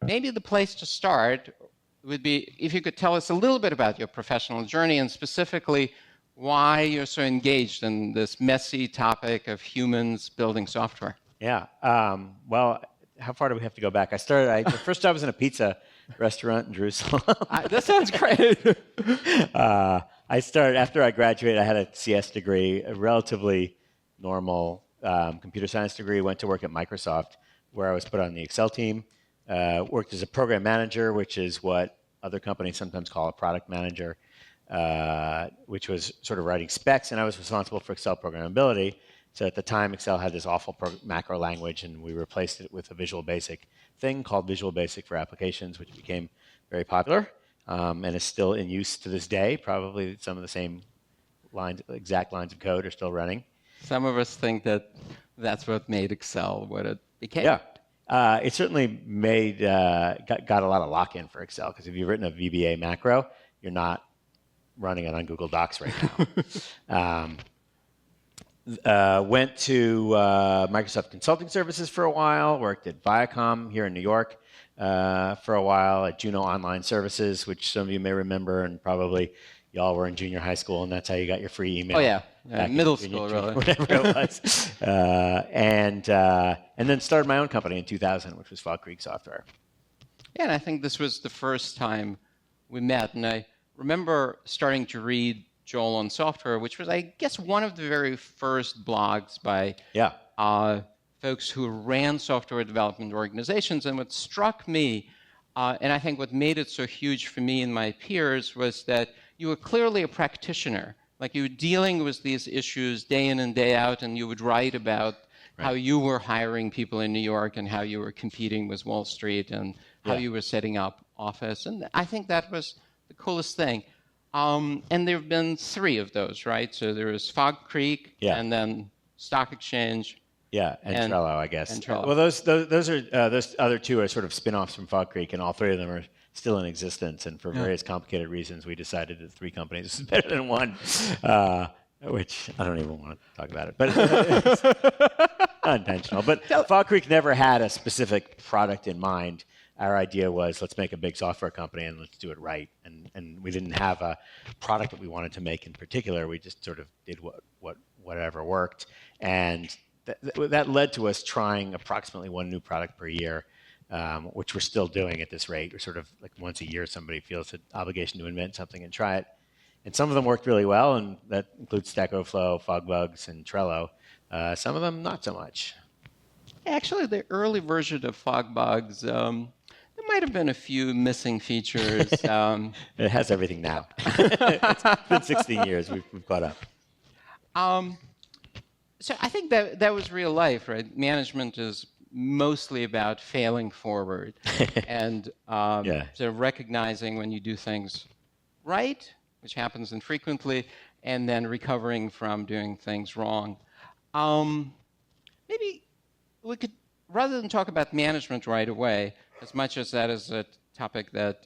maybe the place to start would be if you could tell us a little bit about your professional journey and specifically why you're so engaged in this messy topic of humans building software. Yeah. Well, how far do we have to go back? The first job was in a pizza restaurant in Jerusalem. That sounds great. I started, after I graduated, I had a CS degree, a relatively normal computer science degree, went to work at Microsoft, where I was put on the Excel team, worked as a program manager, which is what other companies sometimes call a product manager, which was sort of writing specs, and I was responsible for Excel programmability. So at the time, Excel had this awful macro language, and we replaced it with a Visual Basic thing called Visual Basic for Applications, which became very popular and is still in use to this day. Probably some of the same exact lines of code are still running. Some of us think that that's what made Excel what it became. Yeah. It certainly got a lot of lock-in for Excel, because if you've written a VBA macro, you're not running it on Google Docs right now. Went to Microsoft Consulting Services for a while, worked at Viacom here in New York for a while, at Juno Online Services, which some of you may remember, and probably y'all were in junior high school, and that's how you got your free email. Oh, yeah. Middle school, really. Whatever it was. And then started my own company in 2000, which was Fog Creek Software. Yeah, and I think this was the first time we met, and I remember starting to read Joel on Software, which was, I guess, one of the very first blogs by folks who ran software development organizations. And what struck me, and I think what made it so huge for me and my peers, was that you were clearly a practitioner. Like, you were dealing with these issues day in and day out, and you would write about how you were hiring people in New York and how you were competing with Wall Street and how you were setting up office. And I think that was the coolest thing. And there have been 3 of those, right? So there was Fog Creek, and then Stock Exchange. Yeah, and Trello, I guess. And Trello. Well, those other 2 are sort of spin-offs from Fog Creek, and all 3 of them are still in existence. And for various complicated reasons, we decided that 3 companies is better than 1, which I don't even want to talk about it. But it's not intentional. But Fog Creek never had a specific product in mind. Our idea was, let's make a big software company and let's do it right. And we didn't have a product that we wanted to make in particular. We just sort of did whatever worked. And that led to us trying approximately 1 new product per year, which we're still doing at this rate. We're sort of like once a year somebody feels an obligation to invent something and try it. And some of them worked really well, and that includes Stack Overflow, FogBugs, and Trello. Some of them not so much. Actually, the early version of FogBugs, there might have been a few missing features. It has everything now. It's been 16 years. We've caught up. So I think that was real life, right? Management is mostly about failing forward and so recognizing when you do things right, which happens infrequently, and then recovering from doing things wrong. Maybe we could, rather than talk about management right away, as much as that is a topic that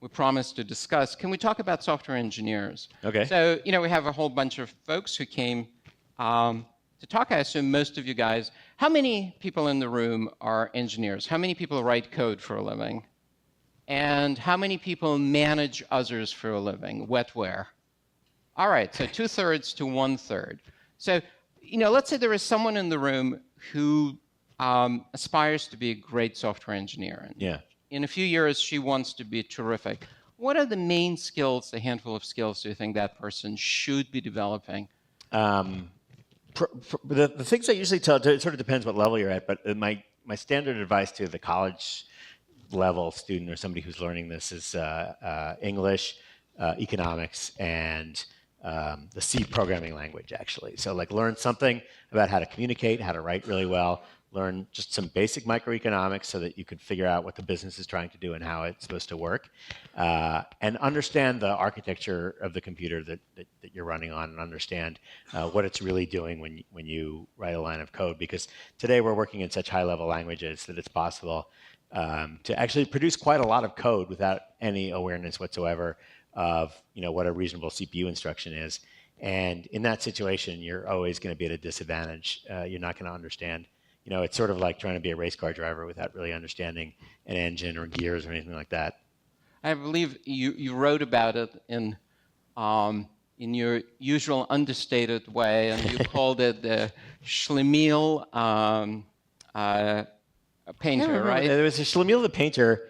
we promised to discuss, can we talk about software engineers? Okay. So, we have a whole bunch of folks who came to talk. I assume most of you guys. How many people in the room are engineers? How many people write code for a living? And how many people manage others for a living? Wetware. All right, so 2/3 to 1/3. So, let's say there is someone in the room who aspires to be a great software engineer. And in a few years, she wants to be terrific. What are the main skills, a handful of skills, do you think that person should be developing? The things I usually tell, it sort of depends what level you're at, but my standard advice to the college level student or somebody who's learning this is English, economics, and the C programming language, actually. So learn something about how to communicate, how to write really well, learn just some basic microeconomics so that you can figure out what the business is trying to do and how it's supposed to work, and understand the architecture of the computer that you're running on, and understand what it's really doing when you write a line of code. Because today we're working in such high-level languages that it's possible to actually produce quite a lot of code without any awareness whatsoever of what a reasonable CPU instruction is. And in that situation, you're always going to be at a disadvantage. You're not going to understand it's sort of like trying to be a race car driver without really understanding an engine or gears or anything like that. I believe you wrote about it in your usual understated way, and you called it the Schlemiel painter, right? There was a Schlemiel the painter.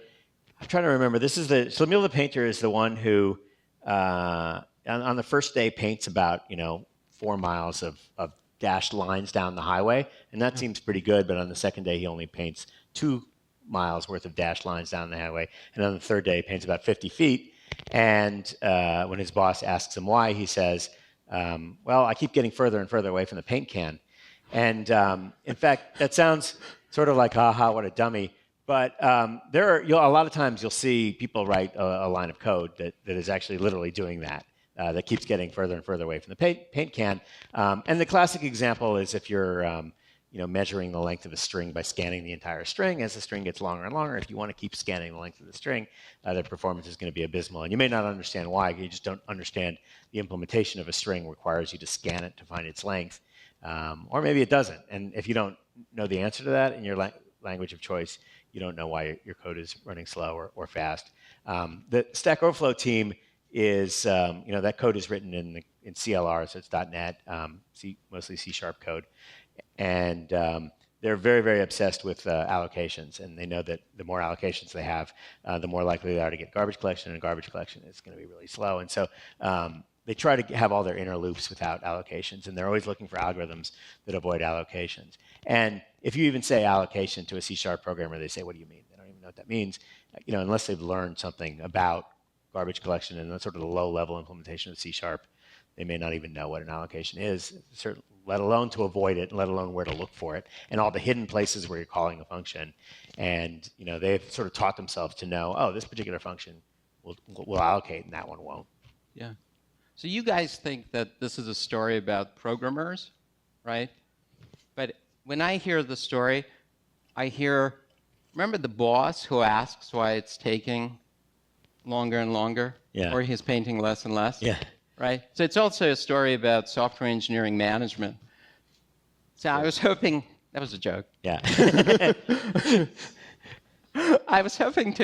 I'm trying to remember. Schlemiel the painter is the one who, on the first day, paints about 4 miles of dashed lines down the highway, and that seems pretty good. But on the second day, he only paints 2 miles worth of dashed lines down the highway, and on the third day, he paints about 50 feet. And when his boss asks him why, he says, "Well, I keep getting further and further away from the paint can." And in fact, that sounds sort of like, "Ha, what a dummy." But there are a lot of times you'll see people write a line of code that is actually literally doing that. That keeps getting further and further away from the paint can. And the classic example is if you're measuring the length of a string by scanning the entire string. As the string gets longer and longer, if you want to keep scanning the length of the string, the performance is going to be abysmal. And you may not understand why. You just don't understand the implementation of a string requires you to scan it to find its length. Or maybe it doesn't. And if you don't know the answer to that in your language of choice, you don't know why your code is running slow or fast. The Stack Overflow team is, that code is written in CLR, so it's .NET, mostly C# code. And they're very, very obsessed with allocations, and they know that the more allocations they have, the more likely they are to get garbage collection, and garbage collection is going to be really slow. And so they try to have all their inner loops without allocations, and they're always looking for algorithms that avoid allocations. And if you even say allocation to a C# programmer, they say, "What do you mean?" They don't even know what that means, unless they've learned something about garbage collection and sort of the low-level implementation of C#. They may not even know what an allocation is, let alone to avoid it, let alone where to look for it, and all the hidden places where you're calling a function. And they've sort of taught themselves to know, oh, this particular function will allocate, and that one won't. Yeah. So you guys think that this is a story about programmers, right? But when I hear the story, remember the boss who asks why it's taking longer and longer? Yeah. Or he's painting less and less? Yeah. Right? So it's also a story about software engineering management. So I was hoping, that was a joke. Yeah. I was hoping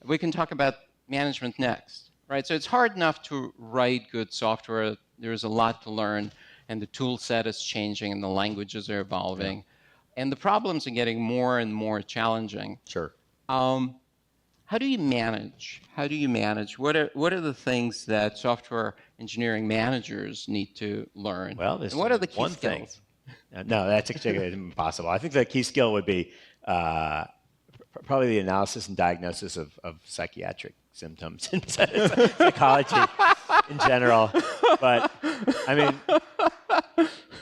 we can talk about management next, right? So it's hard enough to write good software. There's a lot to learn, and the tool set is changing, and the languages are evolving. Yeah. And the problems are getting more and more challenging. Sure. How do you manage? What are the things that software engineering managers need to learn? Well, there's what are the key one skills? Thing. No, that's actually impossible. I think the key skill would be probably the analysis and diagnosis of psychiatric symptoms and psychology in general. But I mean,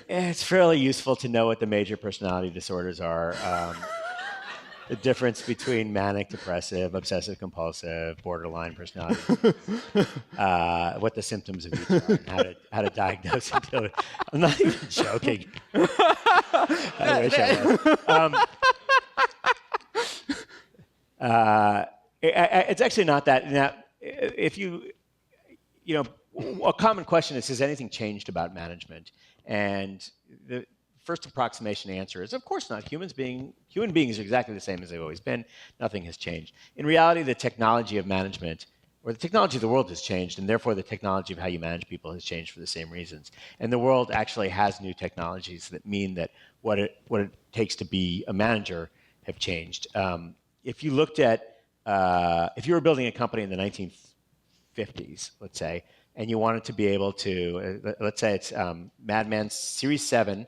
it's fairly useful to know what the major personality disorders are. The difference between manic, depressive, obsessive compulsive, borderline personality, what the symptoms of each are, and how to diagnose and deal with. I'm not even joking. I wish I was. It's actually not that. Now, if a common question is, has anything changed about management? And the first approximation answer is, of course not. Human beings are exactly the same as they've always been. Nothing has changed. In reality, the technology of management, or the technology of the world has changed, and therefore the technology of how you manage people has changed for the same reasons. And the world actually has new technologies that mean that what it takes to be a manager have changed. If you looked at, if you were building a company in the 1950s, let's say, and you wanted to be able to, let's say it's Mad Men Season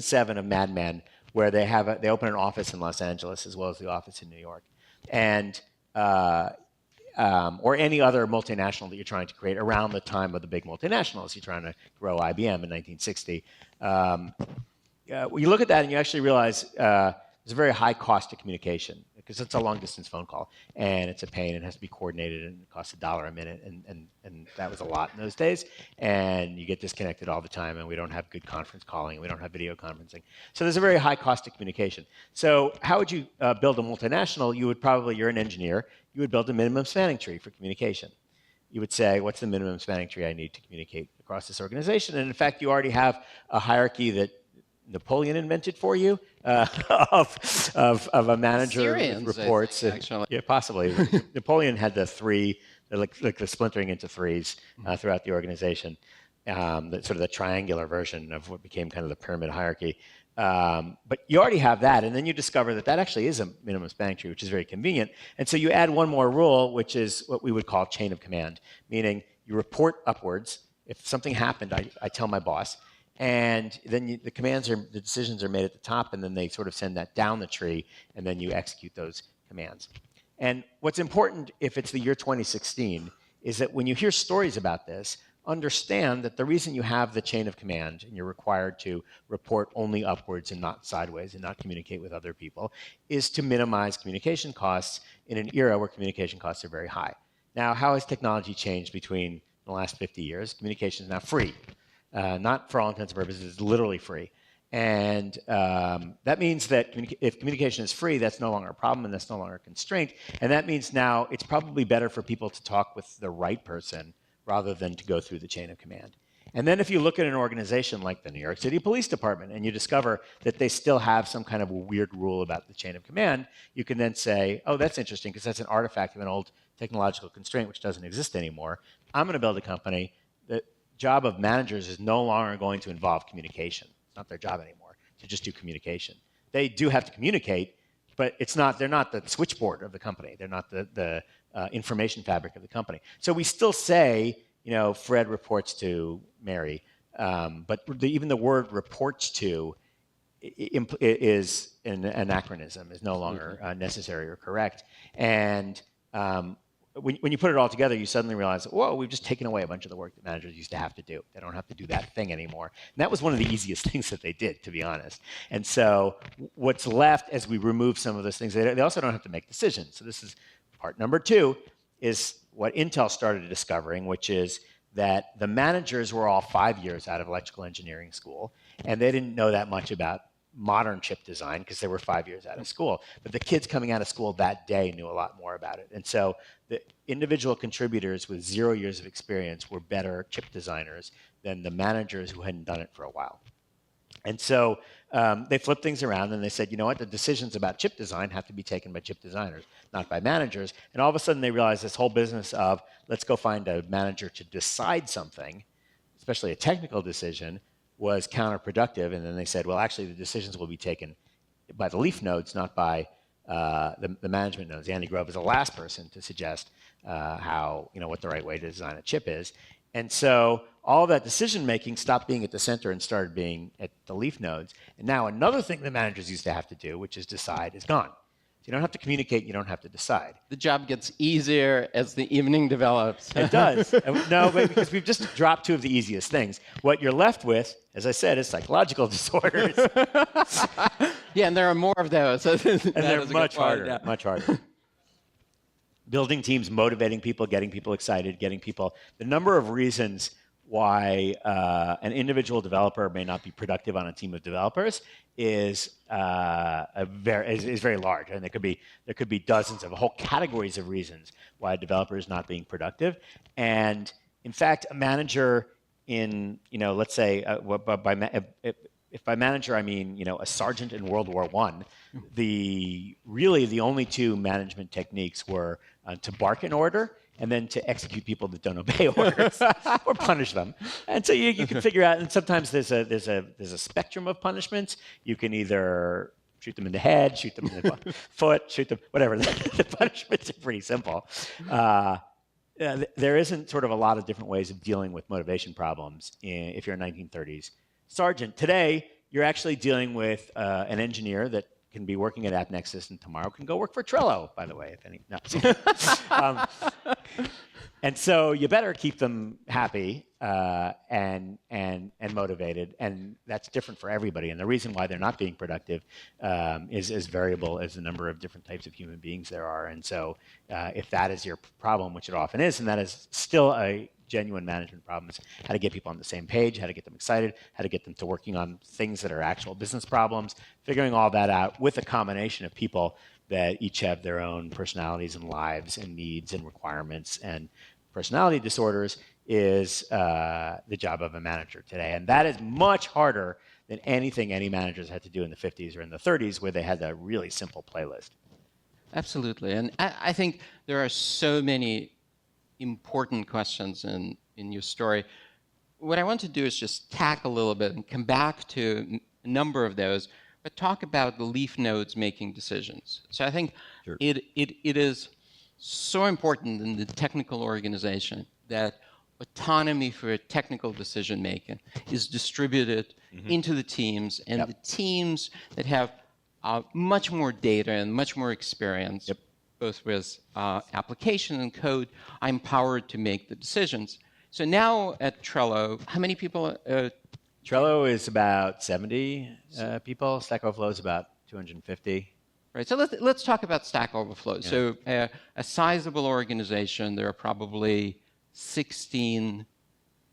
7 of Mad Men, where they open an office in Los Angeles as well as the office in New York, and or any other multinational that you're trying to create around the time of the big multinationals. You're trying to grow IBM in 1960. You look at that and you actually realize there's a very high cost to communication because it's a long distance phone call and it's a pain and it has to be coordinated and it costs $1 a minute and that was a lot in those days, and you get disconnected all the time and we don't have good conference calling and we don't have video conferencing. So there's a very high cost to communication. So how would you build a multinational? You're an engineer, you would build a minimum spanning tree for communication. You would say, what's the minimum spanning tree I need to communicate across this organization? And in fact, you already have a hierarchy that Napoleon invented for you of a manager Syrians, with reports. I think, actually. Yeah, possibly. Napoleon had the three, like the splintering into threes throughout the organization. Sort of the triangular version of what became kind of the pyramid hierarchy. But you already have that, and then you discover that that actually is a minimum spanning tree, which is very convenient. And so you add one more rule, which is what we would call chain of command, meaning you report upwards. If something happened, I tell my boss, and then the decisions are made at the top, and then they sort of send that down the tree, and then you execute those commands. And what's important, if it's the year 2016, is that when you hear stories about this, understand that the reason you have the chain of command and you're required to report only upwards and not sideways and not communicate with other people is to minimize communication costs in an era where communication costs are very high. Now, how has technology changed between the last 50 years? Communication is now free. Not for all intents and purposes, it's literally free. And that means that if communication is free, that's no longer a problem and that's no longer a constraint. And that means now it's probably better for people to talk with the right person rather than to go through the chain of command. And then if you look at an organization like the New York City Police Department and you discover that they still have some kind of a weird rule about the chain of command, you can then say, oh, that's interesting because that's an artifact of an old technological constraint which doesn't exist anymore. I'm going to build a company. The job of managers is no longer going to involve communication. It's not their job anymore to just do communication. They do have to communicate, but they're not the switchboard of the company. They're not the information fabric of the company. So we still say, Fred reports to Mary, but even the word reports to is an anachronism, is no longer necessary or correct. And when you put it all together, you suddenly realize, whoa, we've just taken away a bunch of the work that managers used to have to do. They don't have to do that thing anymore. And that was one of the easiest things that they did, to be honest. And so what's left as we remove some of those things, they also don't have to make decisions. So this is part number 2, is what Intel started discovering, which is that the managers were all 5 years out of electrical engineering school, and they didn't know that much about modern chip design because they were 5 years out of school. But the kids coming out of school that day knew a lot more about it. And so the individual contributors with 0 years of experience were better chip designers than the managers who hadn't done it for a while. And so they flipped things around and they said, you know what, the decisions about chip design have to be taken by chip designers, not by managers. And all of a sudden they realized this whole business of let's go find a manager to decide something, especially a technical decision, was counterproductive. And then they said, well, actually the decisions will be taken by the leaf nodes, not by the management nodes. Andy Grove is the last person to suggest what the right way to design a chip is. And so all of that decision-making stopped being at the center and started being at the leaf nodes. And now another thing the managers used to have to do, which is decide, is gone. So you don't have to communicate, you don't have to decide. The job gets easier as the evening develops. It does. No, because we've just dropped 2 of the easiest things. What you're left with, as I said, is psychological disorders. Yeah, and there are more of those. And they're much harder, yeah. Much harder. Building teams, motivating people, getting people excited, the number of reasons why an individual developer may not be productive on a team of developers is very large, and there could be dozens of whole categories of reasons why a developer is not being productive. And in fact, a manager in let's say if by manager I mean a sergeant in World War I, the only 2 management techniques were to bark an order and then to execute people that don't obey orders or punish them. And so you can figure out, and sometimes there's a spectrum of punishments. You can either shoot them in the head, shoot them in the foot, shoot them, whatever. The punishments are pretty simple. There isn't sort of a lot of different ways of dealing with motivation problems if you're a 1930s sergeant. Today, you're actually dealing with an engineer that can be working at AppNexus and tomorrow can go work for Trello, by the way, if any. No. And so you better keep them happy and motivated, and that's different for everybody. And the reason why they're not being productive is as variable as the number of different types of human beings there are. And so if that is your problem, which it often is, and that is still a genuine management problems, how to get people on the same page, how to get them excited, how to get them to working on things that are actual business problems, figuring all that out with a combination of people that each have their own personalities and lives and needs and requirements and personality disorders is the job of a manager today. And that is much harder than anything any managers had to do in the 50s or in the 30s, where they had that really simple playlist. Absolutely. And I think there are so many important questions in your story. What I want to do is just tack a little bit and come back to a number of those, but talk about the leaf nodes making decisions. So I think it is so important in the technical organization that autonomy for technical decision making is distributed into the teams, and the teams that have much more data and much more experience, both with application and code, are empowered to make the decisions. So now at Trello, how many people? Trello is about 70 people. Stack Overflow is about 250. Right. So let's talk about Stack Overflow. Yeah. So a sizable organization, there are probably 16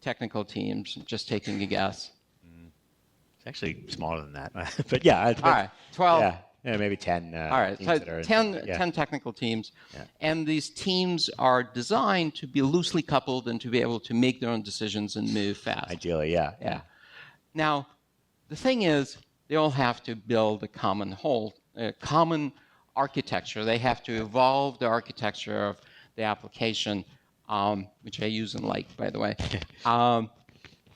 technical teams. Just taking a guess. It's actually smaller than that, but yeah. All right. 12. Yeah, maybe 10. All right, so 10 technical teams. Yeah. And these teams are designed to be loosely coupled and to be able to make their own decisions and move fast. Ideally, yeah. Now, the thing is, they all have to build a common whole, a common architecture. They have to evolve the architecture of the application, which I use and like, by the way,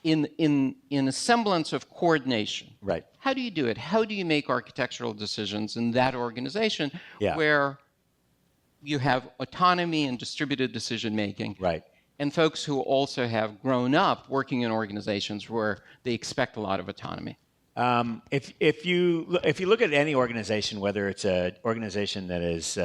in a semblance of coordination. Right. How do you do it? How do you make architectural decisions in that organization where you have autonomy and distributed decision making? Right. And folks who also have grown up working in organizations where they expect a lot of autonomy. If you look at any organization, whether it's an organization that is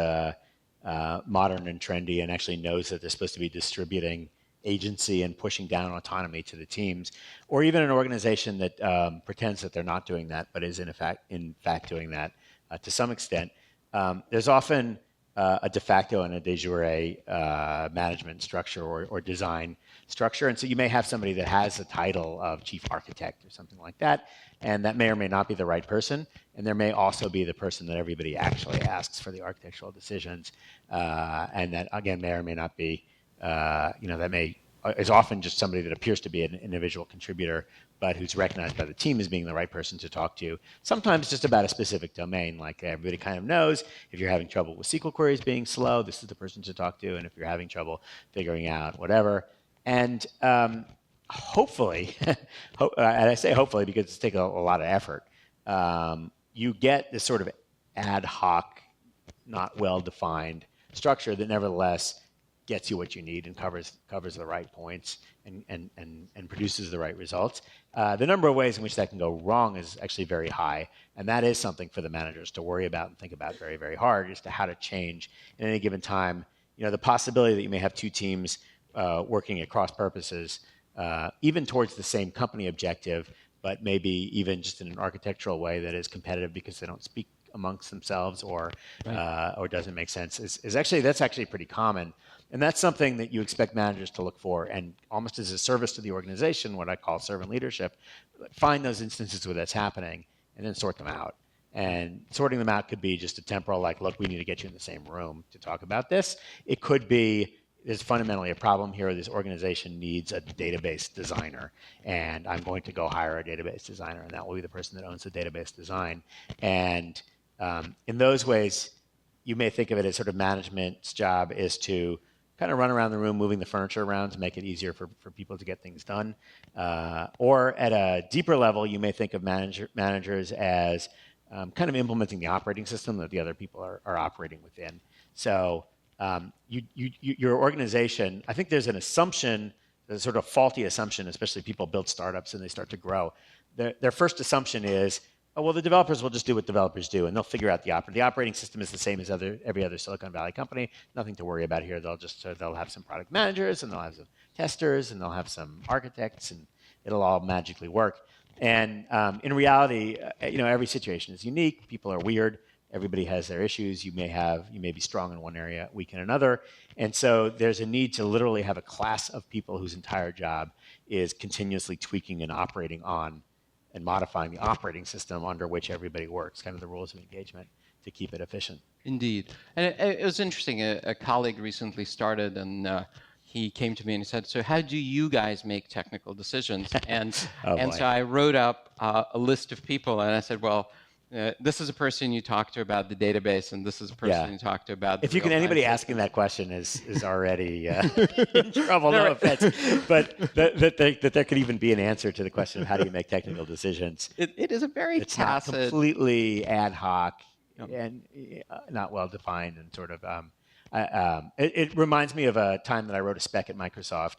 modern and trendy and actually knows that they're supposed to be distributing agency and pushing down autonomy to the teams, or even an organization that pretends that they're not doing that, but is in fact doing that to some extent, there's often a de facto and a de jure management structure or design structure. And so you may have somebody that has a title of chief architect or something like that, and that may or may not be the right person. And there may also be the person that everybody actually asks for the architectural decisions, and that, again, may or may not be, that is often just somebody that appears to be an individual contributor, but who's recognized by the team as being the right person to talk to. Sometimes just about a specific domain, like everybody kind of knows if you're having trouble with SQL queries being slow, this is the person to talk to, and if you're having trouble figuring out whatever. And hopefully, and I say hopefully because it's taken a lot of effort, you get this sort of ad hoc, not well-defined structure that nevertheless gets you what you need and covers the right points and produces the right results. The number of ways in which that can go wrong is actually very high, and that is something for the managers to worry about and think about very, very hard as to how to change at any given time. The possibility that you may have two teams working at cross purposes, even towards the same company objective, but maybe even just in an architectural way that is competitive because they don't speak amongst themselves or doesn't make sense that's actually pretty common. And that's something that you expect managers to look for, and almost as a service to the organization, what I call servant leadership, find those instances where that's happening and then sort them out. And sorting them out could be just a temporal, like, look, we need to get you in the same room to talk about this. It could be, there's fundamentally a problem here. This organization needs a database designer, and I'm going to go hire a database designer, and that will be the person that owns the database design. And in those ways, you may think of it as sort of management's job is to kind of run around the room, moving the furniture around to make it easier for people to get things done. Or at a deeper level, you may think of managers as kind of implementing the operating system that the other people are operating within. So your organization, I think there's an assumption, there's a sort of faulty assumption, especially people build startups and they start to grow. Their first assumption is, oh, well, the developers will just do what developers do, and they'll figure out the operating system is the same as every other Silicon Valley company. Nothing to worry about here. They'll have some product managers, and they'll have some testers, and they'll have some architects, and it'll all magically work. And in reality, every situation is unique. People are weird. Everybody has their issues. You may be strong in one area, weak in another. And so there's a need to literally have a class of people whose entire job is continuously tweaking and operating on and modifying the operating system under which everybody works, kind of the rules of engagement to keep it efficient. Indeed. And it was interesting. A colleague recently started and he came to me and he said, so how do you guys make technical decisions? And Oh, and boy. so I wrote up a list of people, and I said, well, this is a person you talk to about the database, and this is a person you talk to about the If you can, real-time anybody system. asking that question is already in trouble. No offense, but that there could even be an answer to the question of how do you make technical decisions. It is a very It's not tacit, completely ad hoc and not well defined and sort of. It reminds me of a time that I wrote a spec at Microsoft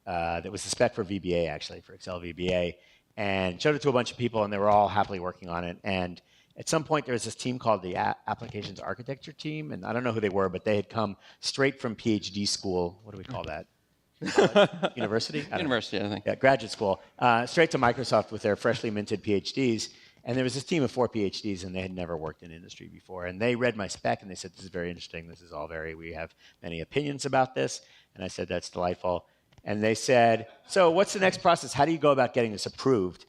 that was the spec for VBA, actually, for Excel VBA, and showed it to a bunch of people, and they were all happily working on it. And at some point, there was this team called the Applications Architecture Team, and I don't know who they were, but they had come straight from PhD school. What do we call that? University? University, I think. Yeah, graduate school. Straight to Microsoft with their freshly minted PhDs. And there was this team of 4 PhDs, and they had never worked in industry before. And they read my spec, and they said, this is very interesting. This is all we have many opinions about this. And I said, that's delightful. And they said, so what's the next process? How do you go about getting this approved?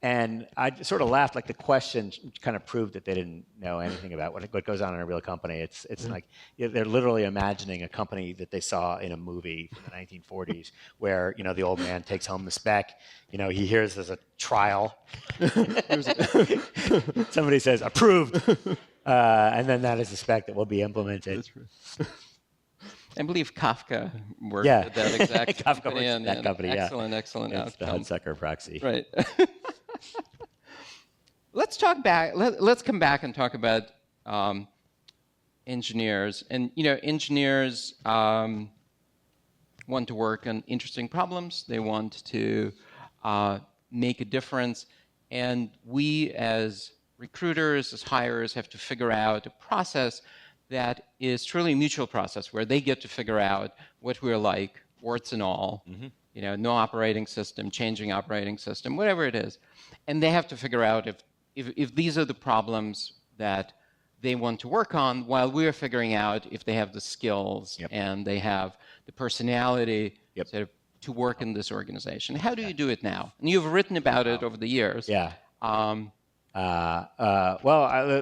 And I sort of laughed, like the question kind of proved that they didn't know anything about what goes on in a real company. It's like they're literally imagining a company that they saw in a movie from the 1940s, where the old man takes home the spec. He hears there's a trial. Somebody says approved, and then that is the spec that will be implemented. That's right. I believe Kafka worked at that exact Kafka company. works at that company. Excellent, excellent It's the outcome. Hudsucker proxy. Right. Let's talk back. Let's come back and talk about engineers. And engineers want to work on interesting problems. They want to make a difference. And we, as recruiters, as hirers, have to figure out a process that is truly a mutual process, where they get to figure out what we're like, warts and all. No operating system, changing operating system, whatever it is. And they have to figure out if these are the problems that they want to work on, while we're figuring out if they have the skills and they have the personality sort of to work in this organization. How do you do it now? And you've written about it over the years. Yeah. The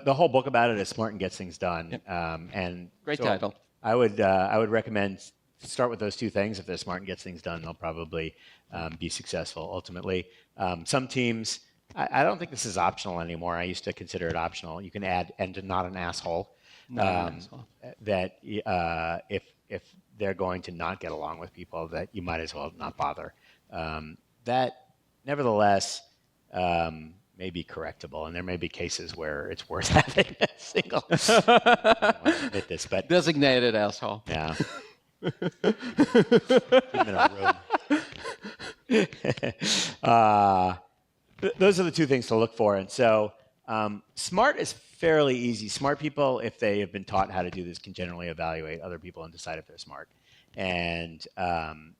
whole book about it is Smart and Gets Things Done. And great title. I would recommend start with those two things. If they're smart and gets things done, they'll probably be successful ultimately. Some teams, I don't think this is optional anymore. I used to consider it optional. You can add and not an asshole. That if they're going to not get along with people, that you might as well not bother. That nevertheless may be correctable, and there may be cases where it's worth having a single. I don't want to admit this, but designated asshole. Yeah. In a room. Those are the two things to look for. And so smart is fairly easy. Smart people, if they have been taught how to do this, can generally evaluate other people and decide if they're smart. And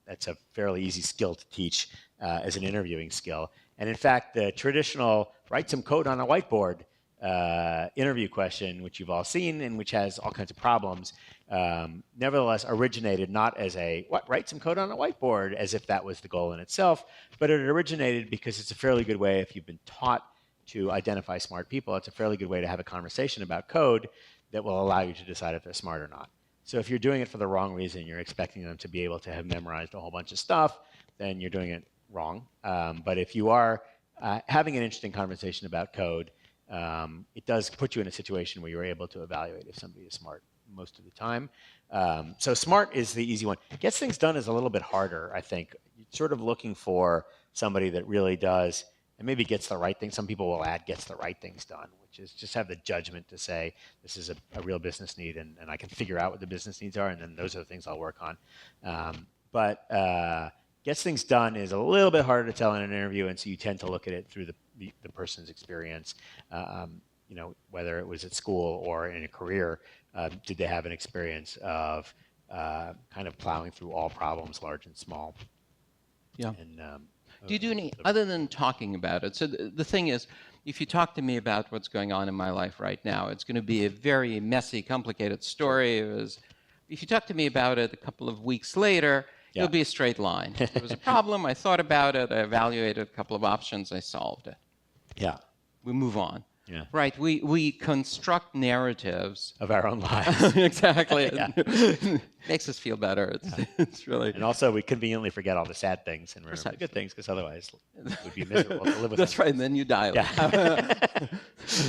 that's a fairly easy skill to teach as an interviewing skill. And in fact, the traditional write some code on a whiteboard interview question, which you've all seen and which has all kinds of problems, nevertheless originated not as write some code on a whiteboard, as if that was the goal in itself, but it originated because it's a fairly good way, if you've been taught to identify smart people, it's a fairly good way to have a conversation about code that will allow you to decide if they're smart or not. So if you're doing it for the wrong reason, you're expecting them to be able to have memorized a whole bunch of stuff, then you're doing it wrong. But if you are having an interesting conversation about code, it does put you in a situation where you're able to evaluate if somebody is smart most of the time. So smart is the easy one. Gets things done is a little bit harder, I think. You're sort of looking for somebody that really does, and maybe gets the right thing. Some people will add gets the right things done, which is just have the judgment to say, this is a real business need, and I can figure out what the business needs are, and then those are the things I'll work on. But gets things done is a little bit harder to tell in an interview, and so you tend to look at it through the person's experience. Whether it was at school or in a career, did they have an experience of kind of plowing through all problems, large and small? Yeah. And, do you do any, other than talking about it? So the thing is, if you talk to me about what's going on in my life right now, it's going to be a very messy, complicated story. If you talk to me about it a couple of weeks later, it'll be a straight line. There was a problem, I thought about it, I evaluated a couple of options, I solved it. Yeah. We move on. Yeah. Right. We construct narratives of our own lives. Exactly. Makes us feel better. It's really. And also, we conveniently forget all the sad things and remember the good things, because otherwise it would be miserable to live with. That's right. And then you die. Yeah.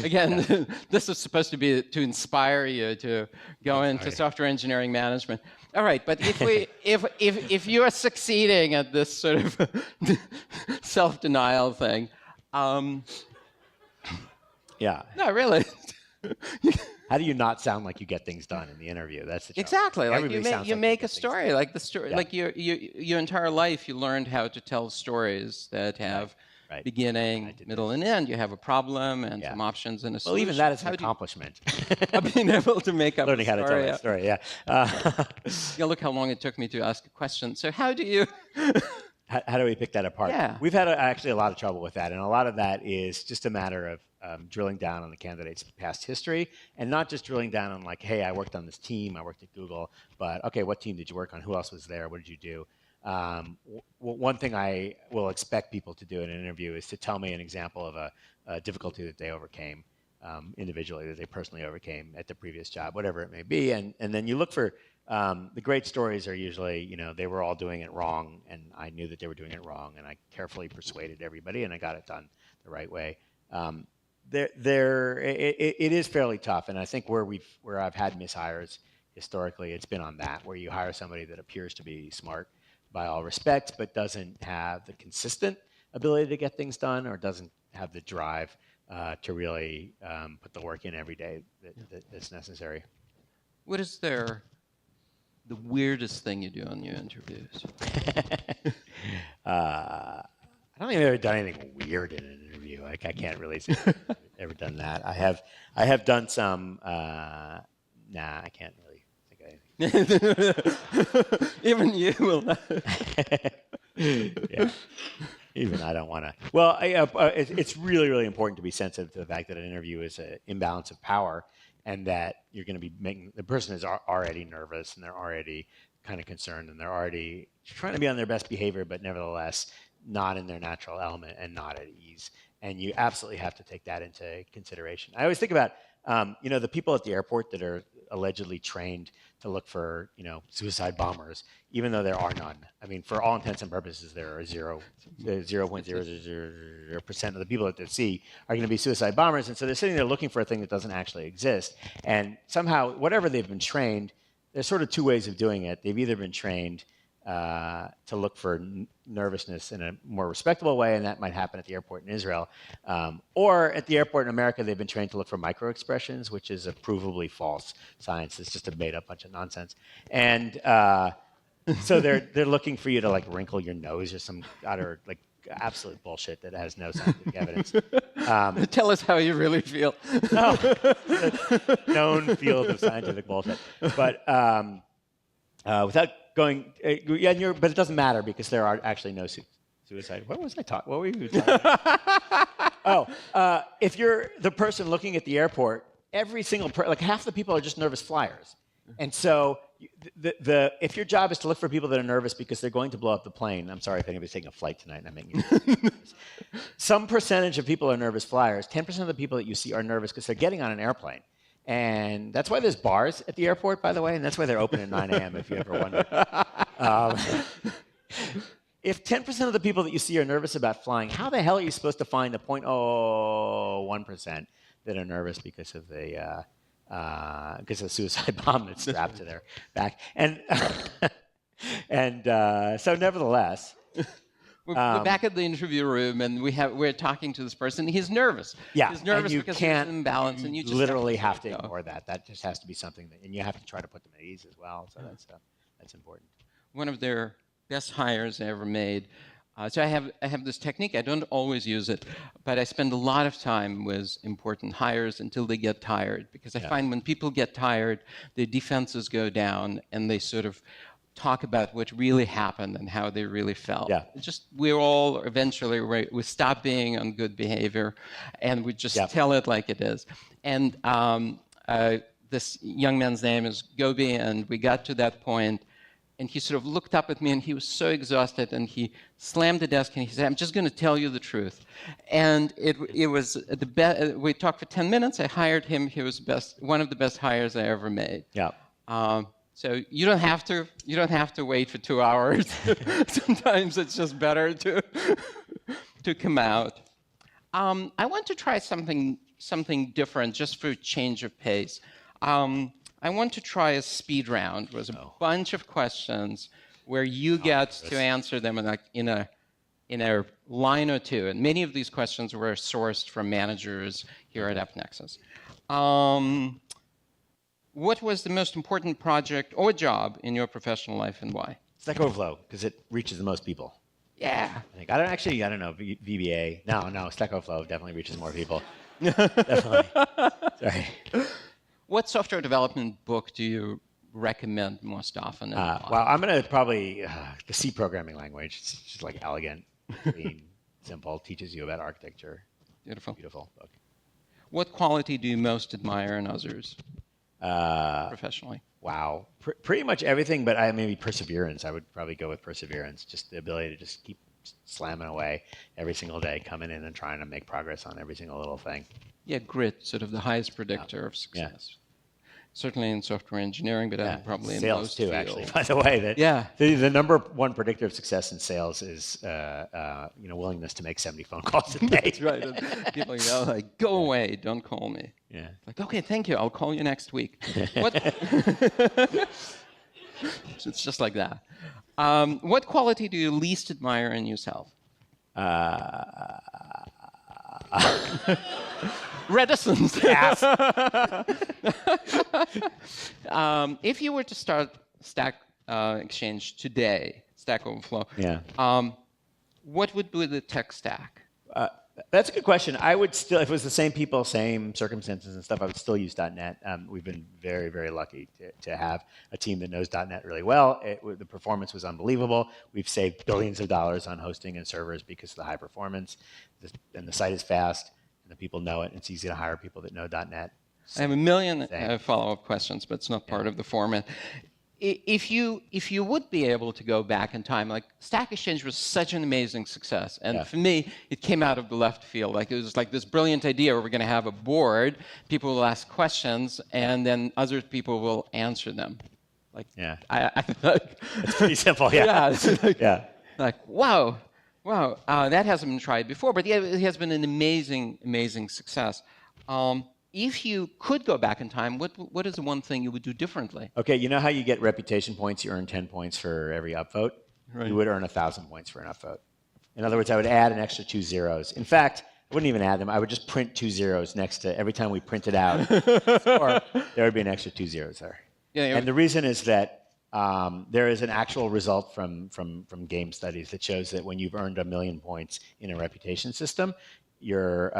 Again, this is supposed to be to inspire you to go into software engineering management. All right, but if you are succeeding at this sort of self-denial thing, yeah. No, really. How do you not sound like you get things done in the interview? That's the challenge. Exactly. Everybody Like you make a story, like the story, like your entire life, you learned how to tell stories that have beginning, middle, and end. You have a problem and some options and a solution. Well, even that is an accomplishment. Being able to make up learning how to tell a story. Yeah. Yeah. Look how long it took me to ask a question. So how do you? How do we pick that apart? Yeah. We've had actually a lot of trouble with that, and a lot of that is just a matter of drilling down on the candidate's past history, and not just drilling down on like, hey, I worked on this team, I worked at Google, but okay, what team did you work on? Who else was there? What did you do? One thing I will expect people to do in an interview is to tell me an example of a difficulty that they overcame individually, that they personally overcame at the previous job, whatever it may be, and then you look for the great stories are usually, they were all doing it wrong, and I knew that they were doing it wrong, and I carefully persuaded everybody, and I got it done the right way. It is fairly tough, and I think where I've had mishires historically, it's been on that, where you hire somebody that appears to be smart by all respects, but doesn't have the consistent ability to get things done, or doesn't have the drive to really put the work in every day that's necessary. What is the weirdest thing you do on your interviews? I don't think I've ever done anything weird in an interview. Like, I can't really say I've ever done that. I have done some. Nah, I can't really think of anything. Even you will not. Yeah. Even I don't want to. Well, it's really, really important to be sensitive to the fact that an interview is an imbalance of power, and that you're going to be making the person is already nervous, and they're already kind of concerned, and they're already trying to be on their best behavior, but nevertheless not in their natural element and not at ease. And you absolutely have to take that into consideration. I always think about the people at the airport that are allegedly trained to look for suicide bombers, even though there are none. I mean, for all intents and purposes, there are 0.000% of the people at the sea are going to be suicide bombers, and so they're sitting there looking for a thing that doesn't actually exist. And somehow, whatever they've been trained, there's sort of two ways of doing it. They've either been trained to look for nervousness in a more respectable way, and that might happen at the airport in Israel. Or at the airport in America, they've been trained to look for micro-expressions, which is a provably false science. It's just a made-up bunch of nonsense. And so they're looking for you to like wrinkle your nose or some utter like absolute bullshit that has no scientific evidence. Tell us how you really feel. No, known field of scientific bullshit. But without going, but it doesn't matter because there are actually no suicide. What was I talking? What were you talking about? If you're the person looking at the airport, every single like half the people are just nervous flyers, and so if your job is to look for people that are nervous because they're going to blow up the plane. I'm sorry if anybody's taking a flight tonight and I'm making you some percentage of people are nervous flyers. 10% of the people that you see are nervous because they're getting on an airplane. And that's why there's bars at the airport, by the way, and that's why they're open at 9 a.m., if you ever wonder. If 10% of the people that you see are nervous about flying, how the hell are you supposed to find the 0.01% that are nervous because of the suicide bomb that's strapped to their back? And so nevertheless... We're back at the interview room, and we're talking to this person. He's nervous. Yeah, he's nervous because there's an imbalance, and you just literally have to ignore that. That just has to be something and you have to try to put them at ease as well. So that's important. One of their best hires I ever made. So I have this technique. I don't always use it, but I spend a lot of time with important hires until they get tired, because I find when people get tired, their defenses go down, and they sort of talk about what really happened and how they really felt. Yeah. We're all eventually, we stop being on good behavior, and we just tell it like it is. And this young man's name is Gobi, and we got to that point, and he sort of looked up at me, and he was so exhausted, and he slammed the desk, and he said, "I'm just going to tell you the truth." And it was we talked for 10 minutes. I hired him. He was one of the best hires I ever made. Yeah. So you don't have to wait for 2 hours. Sometimes it's just better to come out. I want to try something different, just for change of pace. I want to try a speed round. It was a bunch of questions where you get to answer them in a line or two. And many of these questions were sourced from managers here at AppNexus. What was the most important project or job in your professional life, and why? Stack Overflow, because it reaches the most people. Yeah. I don't know, VBA. No, Stack Overflow definitely reaches more people. Definitely. Sorry. What software development book do you recommend most often? Well, I'm going to probably, the C programming language. It's just like elegant, clean, simple, teaches you about architecture. Beautiful. Beautiful book. What quality do you most admire in others professionally? Wow. Pretty much everything, but maybe perseverance. I would probably go with perseverance. Just the ability to just keep slamming away every single day, coming in and trying to make progress on every single little thing. Yeah, grit, sort of the highest predictor of success. Yeah. Certainly in software engineering, but probably in sales most too. fields. Actually, by the way, the number one predictor of success in sales is willingness to make 70 phone calls a day. That's right. And people go away, don't call me. Yeah. Like, okay, thank you. I'll call you next week. What? It's just like that. What quality do you least admire in yourself? Reticence. Yes. If you were to start Stack Exchange today, Stack Overflow, what would be the tech stack? That's a good question. I would still, if it was the same people, same circumstances and stuff, I would still use .NET. We've been very, very lucky to have a team that knows .NET really well. The performance was unbelievable. We've saved billions of dollars on hosting and servers because of the high performance, and the site is fast, and the people know it. It's easy to hire people that know .NET. I have a million follow-up questions, but it's not part of the format. If you would be able to go back in time, like Stack Exchange was such an amazing success, and for me, it came out of the left field. Like it was like this brilliant idea where we're going to have a board, people will ask questions, and then other people will answer them. Like I like it's pretty simple. Yeah. Like wow, that hasn't been tried before, but it has been an amazing success. If you could go back in time, what is the one thing you would do differently? Okay, you know how you get reputation points? You earn 10 points for every upvote? Right. You would earn 1,000 points for an upvote. In other words, I would add an extra 2 zeros. In fact, I wouldn't even add them. I would just print 2 zeros next to every time we print it out. Or there would be an extra 2 zeros there. Yeah, and the reason is that there is an actual result from game studies that shows that when you've earned 1 million points in a reputation system, your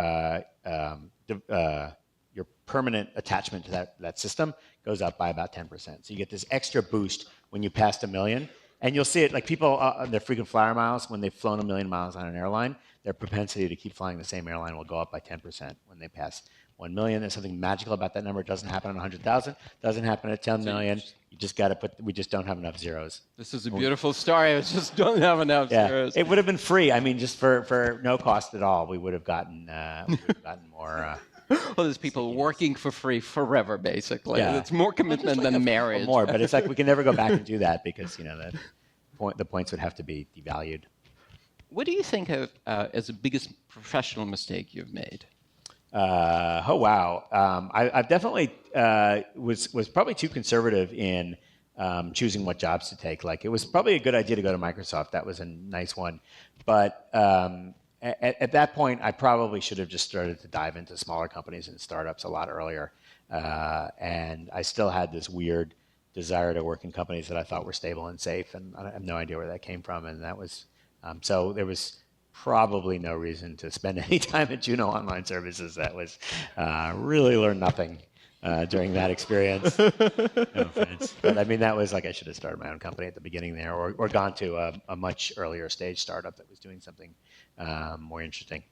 permanent attachment to that system goes up by about 10%. So you get this extra boost when you passed 1 million. And you'll see it, like people on their frequent flyer miles, when they've flown 1 million miles on an airline, their propensity to keep flying the same airline will go up by 10% when they pass 1 million. There's something magical about that number. It doesn't happen on 100,000. Doesn't happen at 10 million. You just got to we just don't have enough zeros. This is a beautiful story. I just don't have enough zeros. It would have been free. I mean, just for no cost at all, we would have gotten more... Well, there's people working for free forever, basically. Yeah. It's more commitment than marriage. More, but it's like we can never go back and do that because the points would have to be devalued. What do you think of as the biggest professional mistake you've made? Oh wow, I've definitely was probably too conservative in choosing what jobs to take. Like it was probably a good idea to go to Microsoft. That was a nice one, but. At that point, I probably should have just started to dive into smaller companies and startups a lot earlier. And I still had this weird desire to work in companies that I thought were stable and safe, and I have no idea where that came from. And that was so there was probably no reason to spend any time at Juno Online Services. That was really learned nothing during that experience. No offense. But I mean, that was like I should have started my own company at the beginning there, or gone to a much earlier stage startup that was doing something more interesting.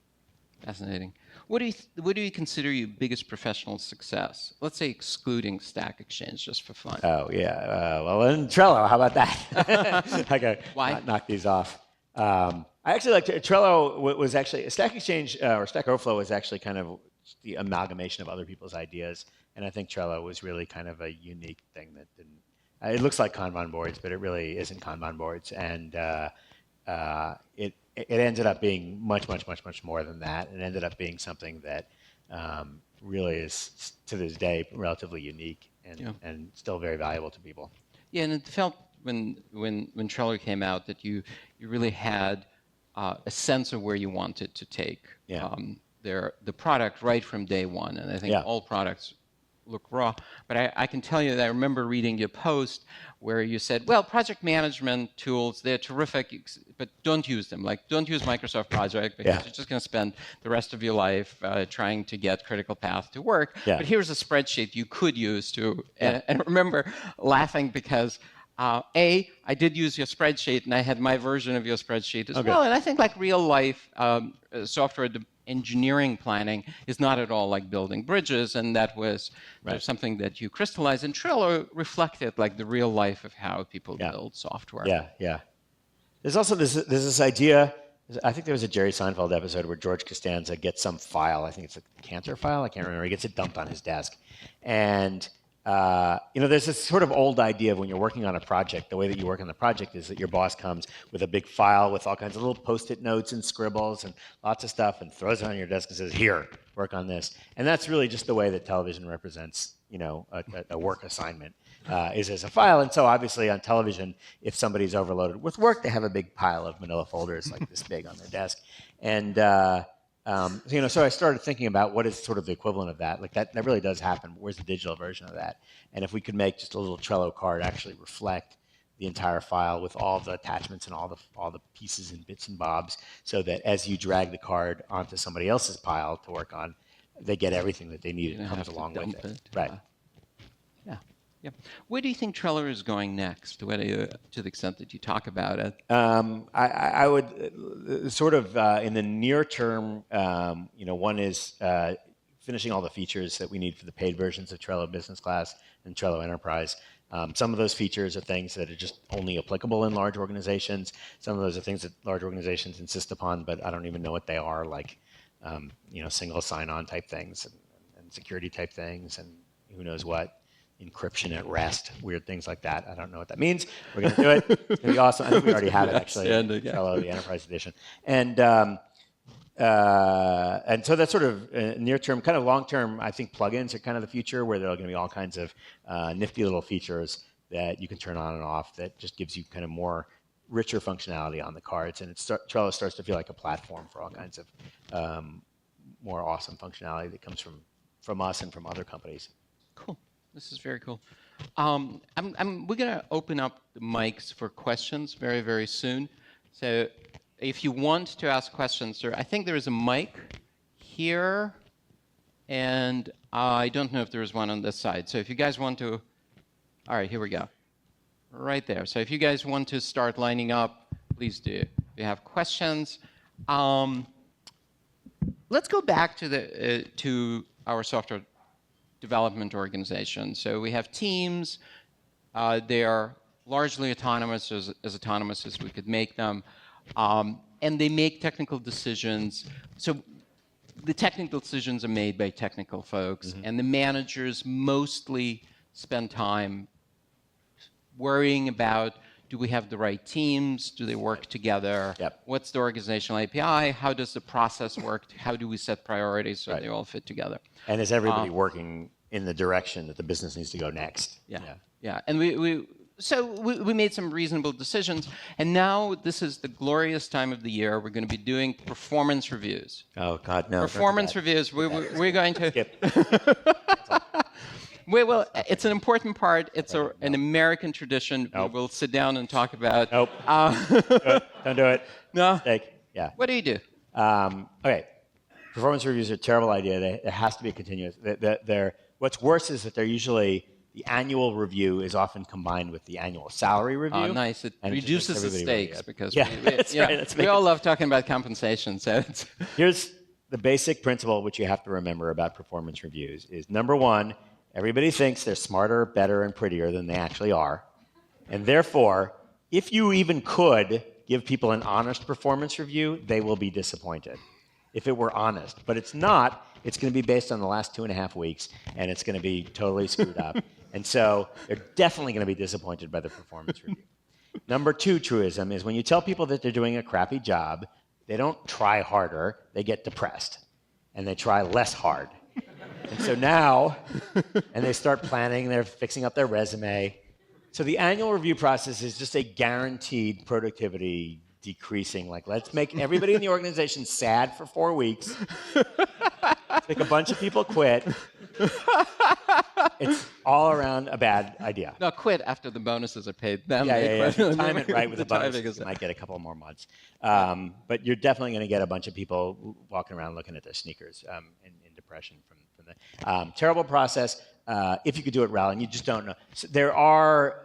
Fascinating. What do you consider your biggest professional success? Let's say excluding Stack Exchange, just for fun. Oh yeah. Well, then Trello. How about that? I got Why? knock these off. I actually like Trello was actually Stack Exchange or Stack Overflow was actually kind of the amalgamation of other people's ideas, and I think Trello was really kind of a unique thing that didn't. It looks like Kanban boards, but it really isn't Kanban boards, and it ended up being much more than that. It ended up being something that really is to this day relatively unique and still very valuable to people. Yeah, and it felt when Trello came out that you really had a sense of where you wanted to take the product right from day one. And I think all products look raw. But I can tell you that I remember reading your post where you said, well, project management tools, they're terrific, but don't use them. Like, don't use Microsoft Project because you're just going to spend the rest of your life trying to get Critical Path to work. But here's a spreadsheet you could use to, and I remember laughing because I did use your spreadsheet, and I had my version of your spreadsheet as well. And I think like real life software engineering planning is not at all like building bridges, and that was something that you crystallized. And Trello reflected like the real life of how people build software. Yeah. There's also this idea. I think there was a Jerry Seinfeld episode where George Costanza gets some file. I think it's a cancer file. I can't remember. He gets it dumped on his desk, and there's this sort of old idea of when you're working on a project, the way that you work on the project is that your boss comes with a big file with all kinds of little Post-it notes and scribbles and lots of stuff and throws it on your desk and says, here, work on this. And that's really just the way that television represents, a work assignment is as a file. And so obviously on television, if somebody's overloaded with work, they have a big pile of manila folders like this big on their desk. And so I started thinking about what is sort of the equivalent of that. Like that really does happen. Where's the digital version of that? And if we could make just a little Trello card actually reflect the entire file with all the attachments and all the pieces and bits and bobs, so that as you drag the card onto somebody else's pile to work on, they get everything that they need and comes along with it. Right. Yeah. Where do you think Trello is going next? Where do you, to the extent that you talk about it? I would sort of in the near term, one is finishing all the features that we need for the paid versions of Trello Business Class and Trello Enterprise. Some of those features are things that are just only applicable in large organizations. Some of those are things that large organizations insist upon, but I don't even know what they are, like single sign-on type things and security type things and who knows what. Encryption at rest, weird things like that. I don't know what that means. We're going to do it. It's going to be awesome. I think we already have it actually. Trello, the Enterprise Edition, and so that's sort of near term. Kind of long term, I think plugins are kind of the future, where there are going to be all kinds of nifty little features that you can turn on and off that just gives you kind of more richer functionality on the cards, and Trello starts to feel like a platform for all kinds of more awesome functionality that comes from us and from other companies. Cool. This is very cool. We're going to open up the mics for questions very, very soon. So if you want to ask questions, I think there is a mic here, and I don't know if there is one on this side. So if you guys want to, all right, here we go. Right there. So if you guys want to start lining up, please do. If you have questions. Let's go back to our software development organization. So we have teams. They are largely autonomous, as autonomous as we could make them. And they make technical decisions. So the technical decisions are made by technical folks, and the managers mostly spend time worrying about, do we have the right teams? Do they work together? What's the organizational API? How does the process work? How do we set priorities so they all fit together? And is everybody working in the direction that the business needs to go next? Yeah. And we made some reasonable decisions, and now this is the glorious time of the year. We're going to be doing performance reviews. Oh God, no! Performance reviews. We're going to skip. Well, it's an important part. It's an American tradition. Nope. We'll sit down and talk about. Nope. Don't do it. No. Mistake. Yeah. What do you do? Okay. Performance reviews are a terrible idea. There has to be a continuous. What's worse is that they're usually, the annual review is often combined with the annual salary review. Oh, nice. It reduces the stakes because that's right. we all love talking about compensation. So here's the basic principle which you have to remember about performance reviews is, number one, everybody thinks they're smarter, better, and prettier than they actually are. And therefore, if you even could give people an honest performance review, they will be disappointed if it were honest. But it's not. It's going to be based on the last 2.5 weeks, and it's going to be totally screwed up. And so they're definitely going to be disappointed by the performance review. Number two truism is when you tell people that they're doing a crappy job, they don't try harder, they get depressed. And they try less hard. And so now, and they start planning, they're fixing up their resume. So the annual review process is just a guaranteed productivity decreasing. Like, let's make everybody in the organization sad for 4 weeks. Make a bunch of people quit. It's all around a bad idea. No, quit after the bonuses are paid. Then Yeah. If you time it right with the timing bonuses, is- you might get a couple more months. But you're definitely going to get a bunch of people walking around looking at their sneakers in depression from the terrible process. If you could do it well, and you just don't know. So there are,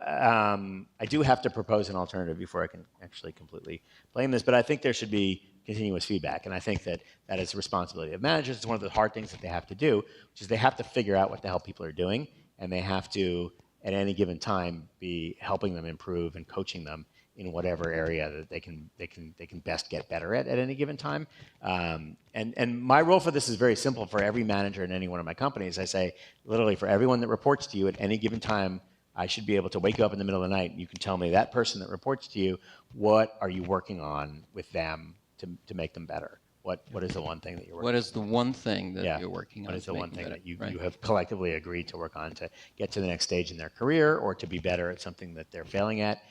I do have to propose an alternative before I can actually completely blame this, but I think there should be continuous feedback, and I think that is the responsibility of managers. It's one of the hard things that they have to do, which is they have to figure out what the hell people are doing, and they have to, at any given time, be helping them improve and coaching them in whatever area that they can best get better at any given time. And my role for this is very simple. For every manager in any one of my companies, I say, literally, for everyone that reports to you at any given time, I should be able to wake you up in the middle of the night and you can tell me, that person that reports to you, what are you working on with them to make them better? What is the one thing that you're working on? What is the one thing that you're working on? What is the one thing better? that you have collectively agreed to work on to get to the next stage in their career, or to be better at something that they're failing at,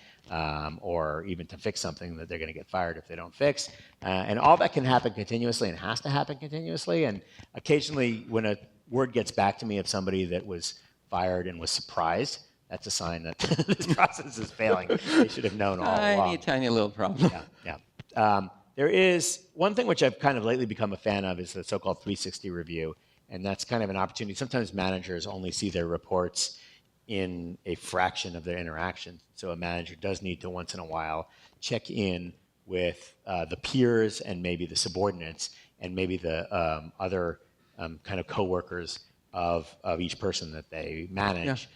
or even to fix something that they're going to get fired if they don't fix? And all that can happen continuously and has to happen continuously. And occasionally when a word gets back to me of somebody that was fired and was surprised, that's a sign that this process is failing. They should have known all along. Tiny little problem. Yeah. There is one thing which I've kind of lately become a fan of, is the so-called 360 review. And that's kind of an opportunity. Sometimes managers only see their reports in a fraction of their interactions. So a manager does need to, once in a while, check in with the peers and maybe the subordinates and maybe the other kind of coworkers of each person that they manage,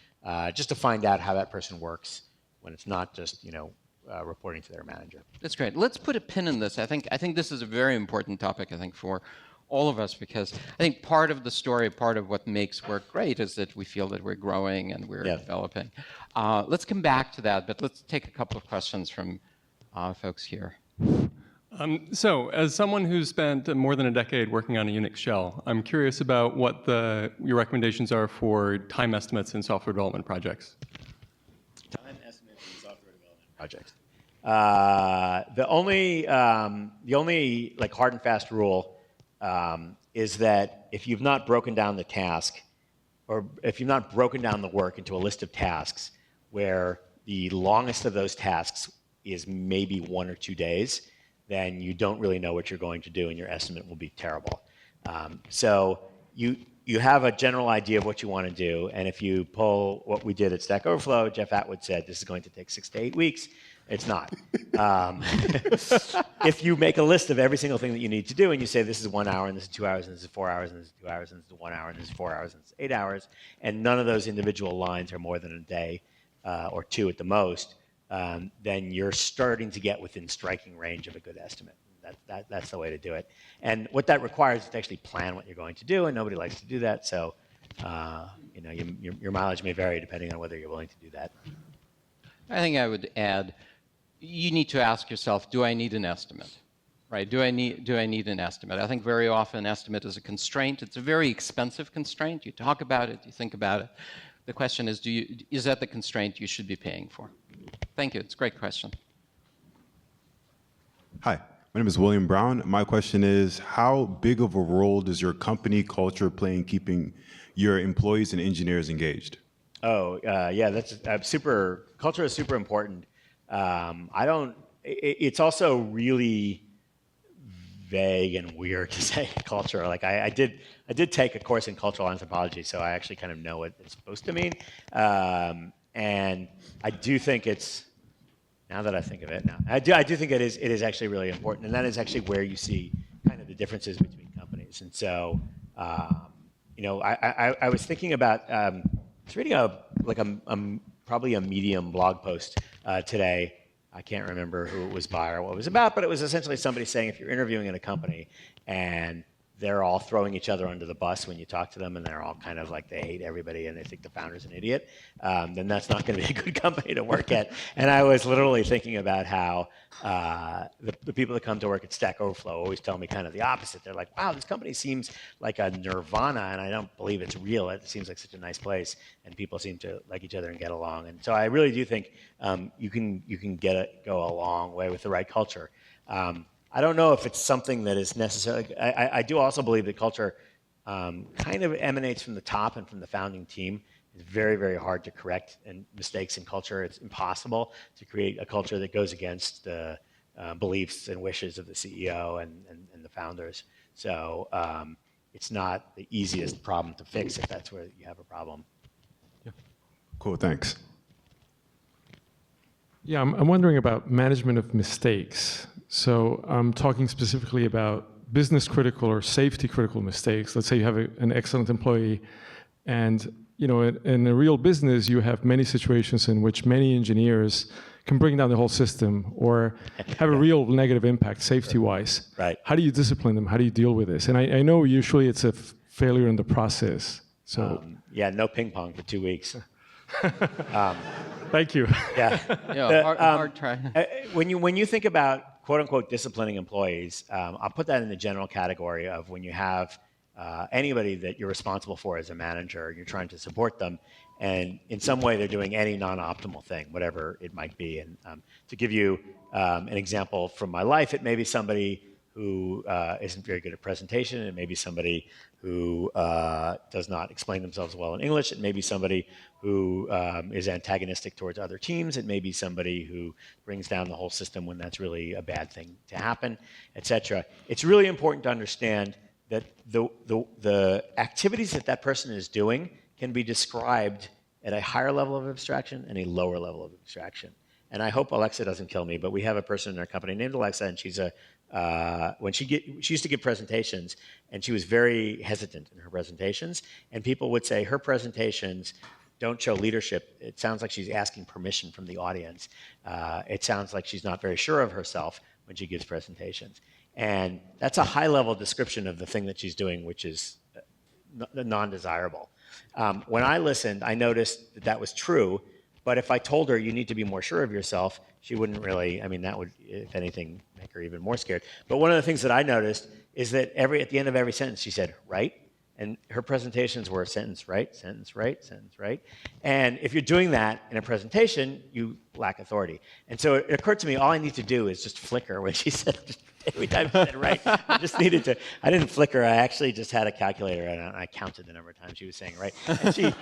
just to find out how that person works when it's not just, reporting to their manager. That's great. Let's put a pin in this. I think this is a very important topic, I think, for all of us, because I think part of the story, part of what makes work great, is that we feel that we're growing and we're developing. Let's come back to that, but let's take a couple of questions from folks here. So, as someone who's spent more than a decade working on a Unix shell, I'm curious about what your recommendations are for time estimates in software development projects. Time estimates in software development projects. The only like hard and fast rule is that if you've not broken down the task, or if you've not broken down the work into a list of tasks where the longest of those tasks is maybe 1 or 2 days, then you don't really know what you're going to do, and your estimate will be terrible. So you have a general idea of what you want to do, and if you pull what we did at Stack Overflow, Jeff Atwood said this is going to take 6 to 8 weeks. It's not. If you make a list of every single thing that you need to do, and you say this is 1 hour, and this is 2 hours, and this is 4 hours, and this is 2 hours, and this is 1 hour, and this is 4 hours, and this is 8 hours, and none of those individual lines are more than a day or 2 at the most, then you're starting to get within striking range of a good estimate. That's the way to do it. And what that requires is to actually plan what you're going to do, and nobody likes to do that. So, your mileage may vary depending on whether you're willing to do that. I think I would add, you need to ask yourself, do I need an estimate? Right? Do I need an estimate? I think very often an estimate is a constraint. It's a very expensive constraint. You talk about it, you think about it. The question is, is that the constraint you should be paying for? Thank you. It's a great question. Hi, my name is William Brown. My question is, how big of a role does your company culture play in keeping your employees and engineers engaged? That's culture is super important. It's also really vague and weird to say culture. Like I did take a course in cultural anthropology, so I actually kind of know what it's supposed to mean. And I do think it's, now that I think of it now, I do think it is actually really important, and that is actually where you see kind of the differences between companies. companies. And so, I was thinking about, I was reading probably a Medium blog post today. I can't remember who it was by or what it was about, but it was essentially somebody saying if you're interviewing in a company and they're all throwing each other under the bus when you talk to them, and they're all kind of like they hate everybody and they think the founder's an idiot, then that's not going to be a good company to work at. And I was literally thinking about how the people that come to work at Stack Overflow always tell me kind of the opposite. They're like, wow, this company seems like a nirvana, and I don't believe it's real. It seems like such a nice place, and people seem to like each other and get along. And so I really do think you can go a long way with the right culture. I don't know if it's something that is necessary. I do also believe that culture kind of emanates from the top and from the founding team. It's very, very hard to correct mistakes in culture. It's impossible to create a culture that goes against the beliefs and wishes of the CEO and the founders. So it's not the easiest problem to fix if that's where you have a problem. Yeah. Cool, thanks. Yeah, I'm wondering about management of mistakes. So I'm talking specifically about business critical or safety critical mistakes. Let's say you have an excellent employee, and in a real business you have many situations in which many engineers can bring down the whole system or have a real negative impact safety-wise. Right. How do you discipline them? How do you deal with this? And I know usually it's a failure in the process. So no ping pong for 2 weeks. Thank you. Yeah. Hard try. When you think about quote unquote disciplining employees, I'll put that in the general category of when you have anybody that you're responsible for as a manager, you're trying to support them, and in some way they're doing any non-optimal thing, whatever it might be. And to give you an example from my life, it may be somebody who isn't very good at presentation. It may be somebody who does not explain themselves well in English. It may be somebody who is antagonistic towards other teams. It may be somebody who brings down the whole system when that's really a bad thing to happen, etc. It's really important to understand that the activities that person is doing can be described at a higher level of abstraction and a lower level of abstraction. And I hope Alexa doesn't kill me, but we have a person in our company named Alexa, and she's she used to give presentations, and she was very hesitant in her presentations, and people would say her presentations don't show leadership. It sounds like she's asking permission from the audience. It sounds like she's not very sure of herself when she gives presentations. And that's a high-level description of the thing that she's doing, which is non-desirable. When I listened, I noticed that was true, but if I told her you need to be more sure of yourself, she wouldn't really, that would, if anything, make her even more scared. But one of the things that I noticed is that at the end of every sentence, she said, right? And her presentations were sentence right, sentence right, sentence right. And if you're doing that in a presentation, you lack authority. And so it occurred to me, all I need to do is just flicker when she said, every time she said right, I didn't flicker, I actually just had a calculator and I counted the number of times she was saying right. And she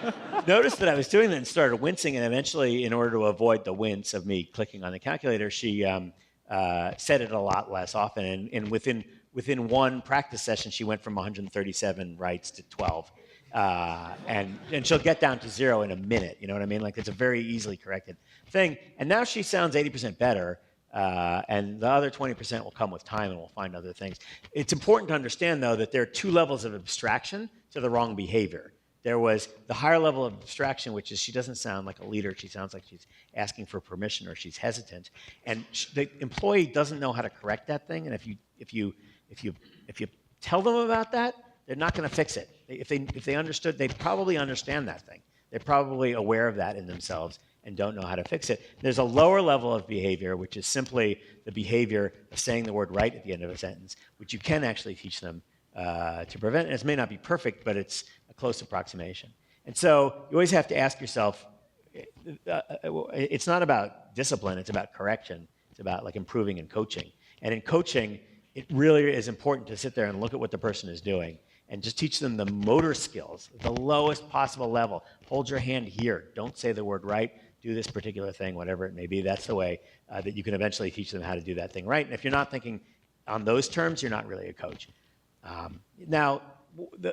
noticed that I was doing that and started wincing, and eventually, in order to avoid the wince of me clicking on the calculator, she said it a lot less often, and within one practice session, she went from 137 rights to 12. And she'll get down to 0 in a minute, you know what I mean? Like, it's a very easily corrected thing. And now she sounds 80% better, and the other 20% will come with time, and we'll find other things. It's important to understand, though, that there are two levels of abstraction to the wrong behavior. There was the higher level of abstraction, which is she doesn't sound like a leader. She sounds like she's asking for permission or she's hesitant. And the employee doesn't know how to correct that thing, and if you tell them about that, they're not going to fix it. If they understood, they probably understand that thing. They're probably aware of that in themselves and don't know how to fix it. There's a lower level of behavior, which is simply the behavior of saying the word right at the end of a sentence, which you can actually teach them to prevent. And it may not be perfect, but it's a close approximation. And so you always have to ask yourself, it's not about discipline, it's about correction. It's about like improving and coaching. And in coaching, it really is important to sit there and look at what the person is doing and just teach them the motor skills, the lowest possible level. Hold your hand here. Don't say the word right. Do this particular thing, whatever it may be. That's the way that you can eventually teach them how to do that thing right. And if you're not thinking on those terms, you're not really a coach. Now,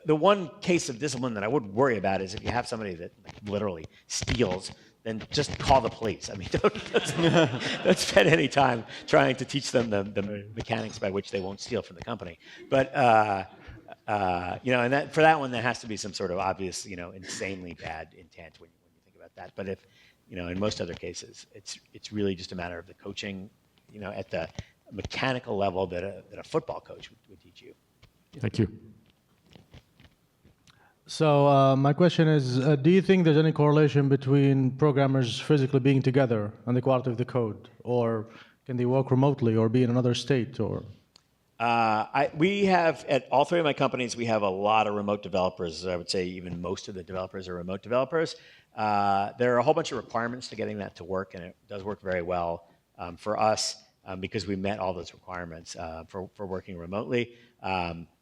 the one case of discipline that I would worry about is if you have somebody that literally steals, then just call the police. Don't spend any time trying to teach them the mechanics by which they won't steal from the company. But And for that one, there has to be some sort of obvious, insanely bad intent when you think about that. But if, in most other cases, it's really just a matter of the coaching, at the mechanical level that a football coach would teach you. Thank you. So my question is, do you think there's any correlation between programmers physically being together and the quality of the code? Or can they work remotely or be in another state? Or We have, at all three of my companies, we have a lot of remote developers. I would say even most of the developers are remote developers. There are a whole bunch of requirements to getting that to work, and it does work very well for us because we met all those requirements for working remotely.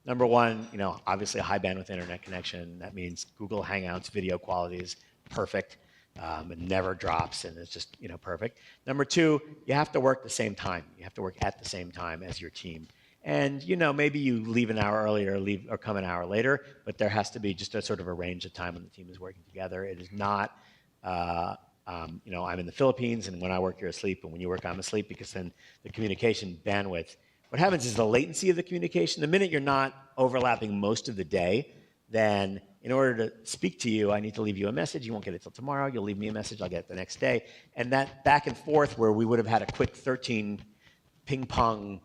Number one, obviously a high bandwidth internet connection. That means Google Hangouts video quality is perfect. It never drops, and it's just perfect. Number two, you have to work the same time. You have to work at the same time as your team. And maybe you leave an hour earlier, or come an hour later, but there has to be just a sort of a range of time when the team is working together. It is not, I'm in the Philippines, and when I work, you're asleep, and when you work, I'm asleep, because then the communication bandwidth. What happens is the latency of the communication. The minute you're not overlapping most of the day, then in order to speak to you, I need to leave you a message. You won't get it till tomorrow. You'll leave me a message. I'll get it the next day. And that back and forth, where we would have had a quick 13 ping pong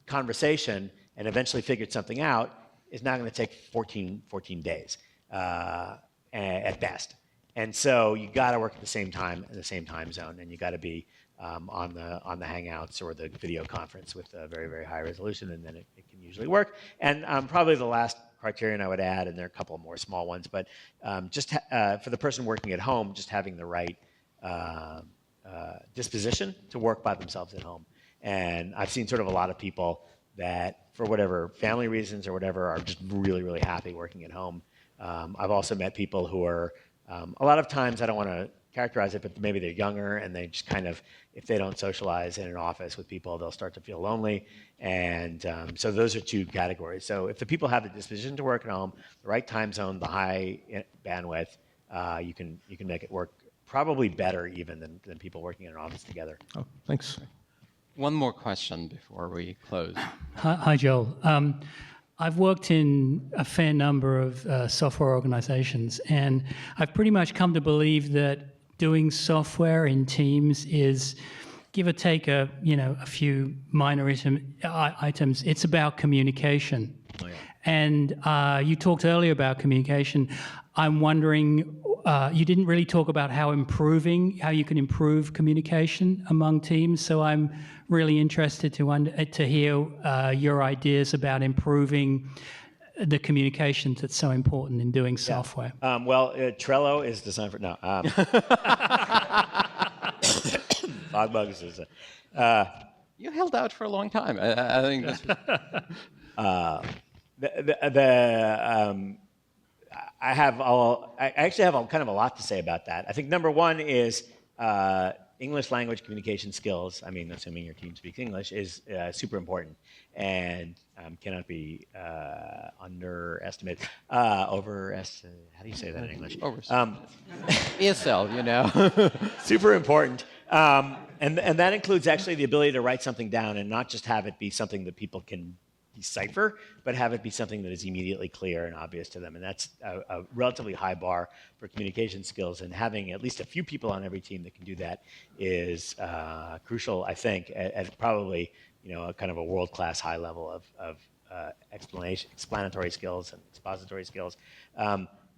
conversation and eventually figured something out, is now going to take 14 days at best. And so you got to work at the same time in the same time zone, and you got to be on the Hangouts or the video conference with a very, very high resolution, and then it can usually work. And probably the last criterion I would add, and there are a couple of more small ones, but just for the person working at home, just having the right disposition to work by themselves at home. And I've seen sort of a lot of people that, for whatever family reasons or whatever, are just really, really happy working at home. I've also met people who are, a lot of times, I don't want to characterize it, but maybe they're younger, and they just kind of, if they don't socialize in an office with people, they'll start to feel lonely. And so those are two categories. So if the people have the disposition to work at home, the right time zone, the high bandwidth, you can make it work probably better even than people working in an office together. oh, thanks. One more question before we close. Hi, Joel. I've worked in a fair number of software organizations, and I've pretty much come to believe that doing software in teams is, give or take a few minor items, it's about communication. Oh, yeah. And you talked earlier about communication. I'm wondering, you didn't really talk about how you can improve communication among teams. So I'm really interested to hear your ideas about improving the communication that's so important in doing software. Trello is designed for Fogbugs is You held out for a long time. I think this I actually have kind of a lot to say about that. I think number one is English language communication skills. I mean, assuming your team speaks English, is super important and cannot be underestimated. How do you say that in English? ESL, Super important. And that includes actually the ability to write something down and not just have it be something that people can decipher, but have it be something that is immediately clear and obvious to them. And that's a relatively high bar for communication skills. And having at least a few people on every team that can do that is crucial, I think, at probably a kind of a world-class high level of explanatory skills and expository skills.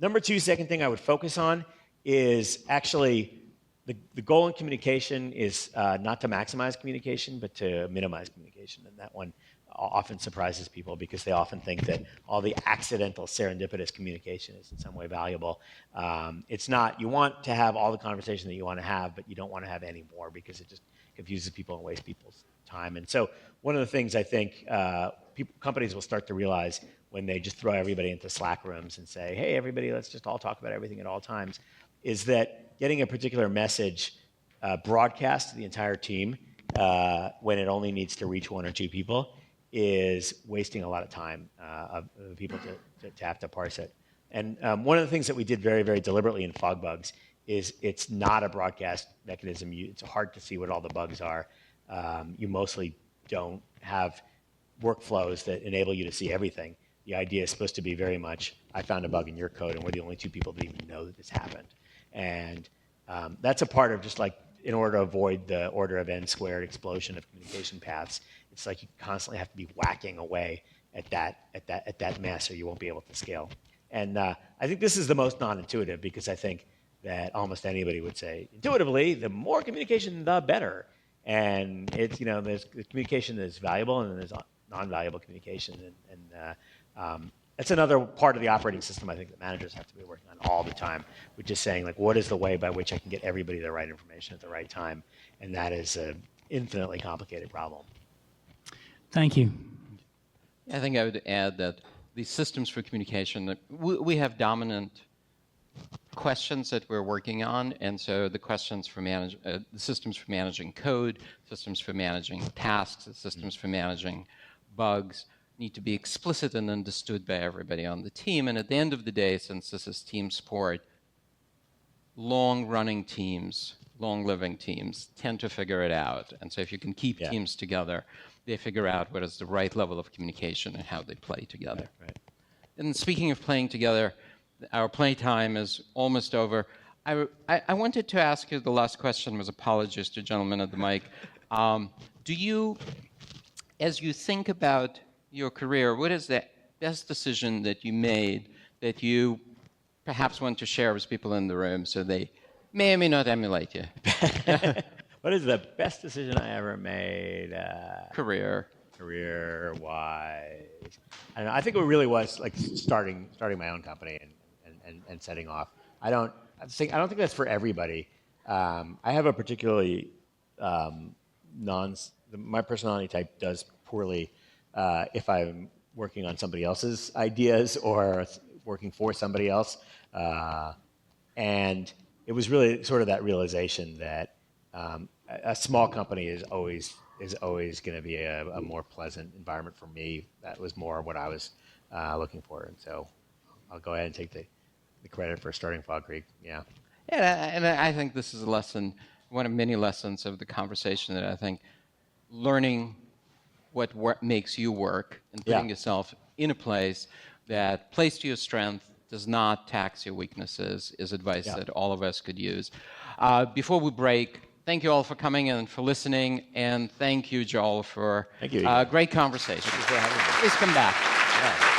Number two, second thing I would focus on is actually the goal in communication is not to maximize communication, but to minimize communication. And that one often surprises people because they often think that all the accidental serendipitous communication is in some way valuable. It's not. You want to have all the conversation that you want to have, but you don't want to have any more because it just confuses people and wastes people's time. And so one of the things I think companies will start to realize when they just throw everybody into Slack rooms and say, hey, everybody, let's just all talk about everything at all times, is that getting a particular message broadcast to the entire team when it only needs to reach one or two people is wasting a lot of time of people to have to parse it. And one of the things that we did very, very deliberately in Fogbugs is it's not a broadcast mechanism. It's hard to see what all the bugs are. You mostly don't have workflows that enable you to see everything. the idea is supposed to be very much, I found a bug in your code, and we're the only two people that even know that this happened. And that's a part of just like, in order to avoid the order of n squared explosion of communication paths, it's like you constantly have to be whacking away at that mess, or you won't be able to scale. And I think this is the most non-intuitive, because I think that almost anybody would say, intuitively, the more communication, the better. And it's, there's communication that's valuable, and then there's non-valuable communication. And that's another part of the operating system I think that managers have to be working on all the time, which is saying, like, what is the way by which I can get everybody the right information at the right time? And that is an infinitely complicated problem. Thank you. I think I would add that these systems for communication, we have dominant questions that we're working on, and so the questions for the systems for managing code, systems for managing tasks, systems for managing bugs need to be explicit and understood by everybody on the team. And at the end of the day, since this is team sport, long-running teams, long-living teams tend to figure it out. And so if you can keep teams together, they figure out what is the right level of communication and how they play together. Right. And speaking of playing together, our play time is almost over. I wanted to ask you, the last question was, apologies to gentlemen at the mic. Do you, as you think about your career, what is the best decision that you made that you perhaps want to share with people in the room so they may or may not emulate you? What is the best decision I ever made? Career-wise. I think it really was like starting my own company and setting off. I don't think that's for everybody. I have a particularly my personality type does poorly if I'm working on somebody else's ideas or working for somebody else. And it was really sort of that realization that a small company is always going to be a more pleasant environment for me. That was more what I was looking for, and so I'll go ahead and take the credit for starting Fog Creek. Yeah. Yeah, and I think this is a lesson, one of many lessons of the conversation, that I think learning what makes you work and putting yourself in a place that plays to your strength, does not tax your weaknesses, is advice that all of us could use. Before we break, thank you all for coming and for listening, and thank you, Joel, for a great conversation. Thank you for having me. Please come back. Yeah.